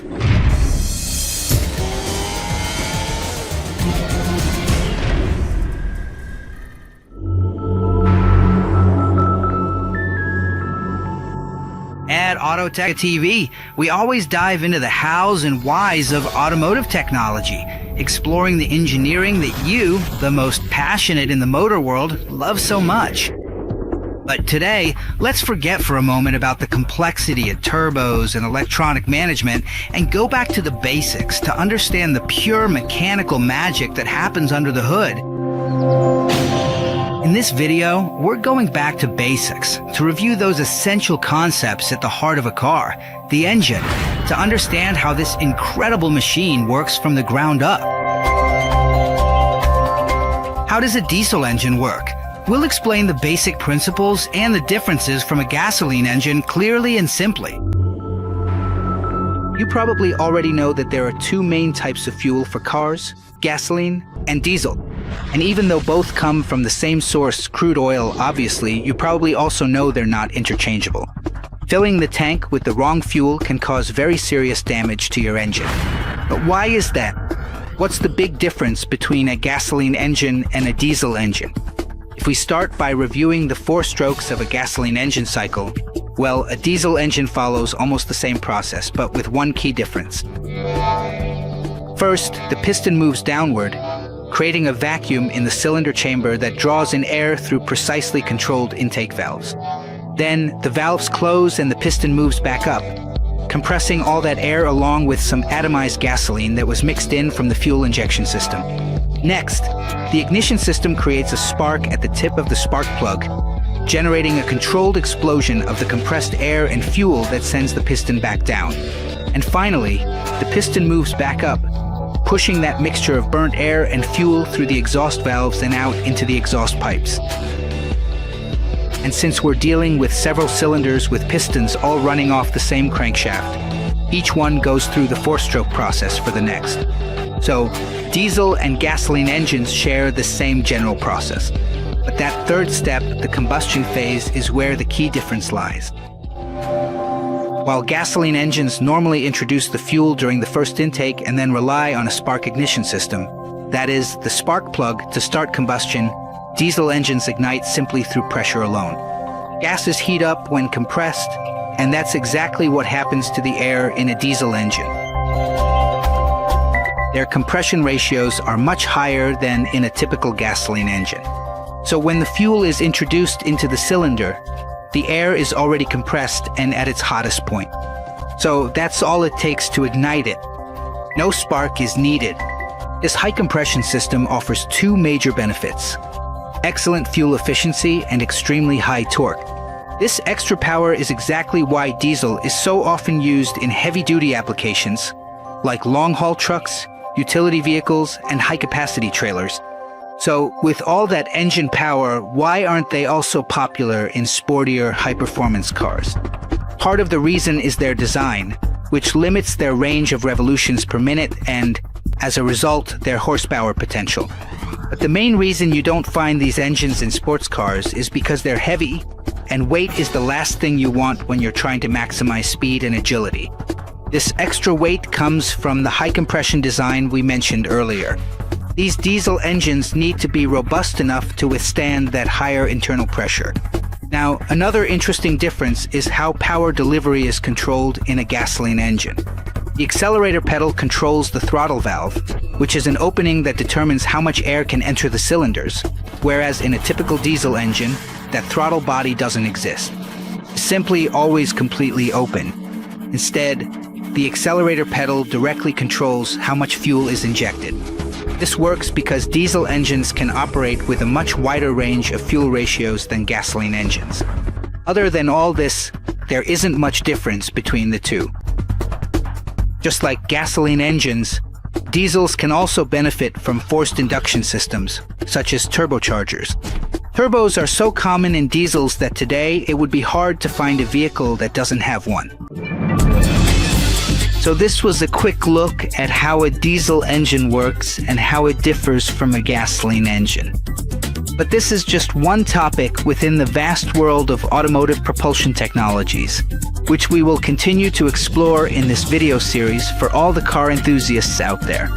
At AutoTechTV, we always dive into the hows and whys of automotive technology, exploring the engineering that you, the most passionate in the motor world, love so much. But today, let's forget for a moment about the complexity of turbos and electronic management and go back to the basics to understand the pure mechanical magic that happens under the hood. In this video, we're going back to basics to review those essential concepts at the heart of a car, the engine, to understand how this incredible machine works from the ground up. How does a diesel engine work? We'll explain the basic principles and the differences from a gasoline engine clearly and simply. You probably already know that there are two main types of fuel for cars, gasoline and diesel. And even though both come from the same source, crude oil, obviously, you probably also know they're not interchangeable. Filling the tank with the wrong fuel can cause very serious damage to your engine. But why is that? What's the big difference between a gasoline engine and a diesel engine? If we start by reviewing the 4 strokes of a gasoline engine cycle, well, a diesel engine follows almost the same process, but with one key difference. First, the piston moves downward, creating a vacuum in the cylinder chamber that draws in air through precisely controlled intake valves. Then, the valves close and the piston moves back up, compressing all that air along with some atomized gasoline that was mixed in from the fuel injection system. Next, the ignition system creates a spark at the tip of the spark plug, generating a controlled explosion of the compressed air and fuel that sends the piston back down. And finally, the piston moves back up, pushing that mixture of burnt air and fuel through the exhaust valves and out into the exhaust pipes. And since we're dealing with several cylinders with pistons all running off the same crankshaft, each one goes through the 4-stroke process for the next. So, diesel and gasoline engines share the same general process. But that third step, the combustion phase, is where the key difference lies. While gasoline engines normally introduce the fuel during the first intake and then rely on a spark ignition system, that is, the spark plug, to start combustion, diesel engines ignite simply through pressure alone. Gases heat up when compressed, and that's exactly what happens to the air in a diesel engine. Their compression ratios are much higher than in a typical gasoline engine. So when the fuel is introduced into the cylinder, the air is already compressed and at its hottest point. So that's all it takes to ignite it. No spark is needed. This high compression system offers 2 major benefits: excellent fuel efficiency and extremely high torque. This extra power is exactly why diesel is so often used in heavy-duty applications like long-haul trucks, utility vehicles, and high-capacity trailers. So, with all that engine power, why aren't they also popular in sportier, high-performance cars? Part of the reason is their design, which limits their range of revolutions per minute and, as a result, their horsepower potential. But the main reason you don't find these engines in sports cars is because they're heavy, and weight is the last thing you want when you're trying to maximize speed and agility. This extra weight comes from the high compression design we mentioned earlier. These diesel engines need to be robust enough to withstand that higher internal pressure. Now, another interesting difference is how power delivery is controlled in a gasoline engine. The accelerator pedal controls the throttle valve, which is an opening that determines how much air can enter the cylinders, whereas in a typical diesel engine, that throttle body doesn't exist. It's simply always completely open. Instead, the accelerator pedal directly controls how much fuel is injected. This works because diesel engines can operate with a much wider range of fuel ratios than gasoline engines. Other than all this, there isn't much difference between the two. Just like gasoline engines, diesels can also benefit from forced induction systems, such as turbochargers. Turbos are so common in diesels that today it would be hard to find a vehicle that doesn't have one. So this was a quick look at how a diesel engine works and how it differs from a gasoline engine. But this is just one topic within the vast world of automotive propulsion technologies, which we will continue to explore in this video series for all the car enthusiasts out there.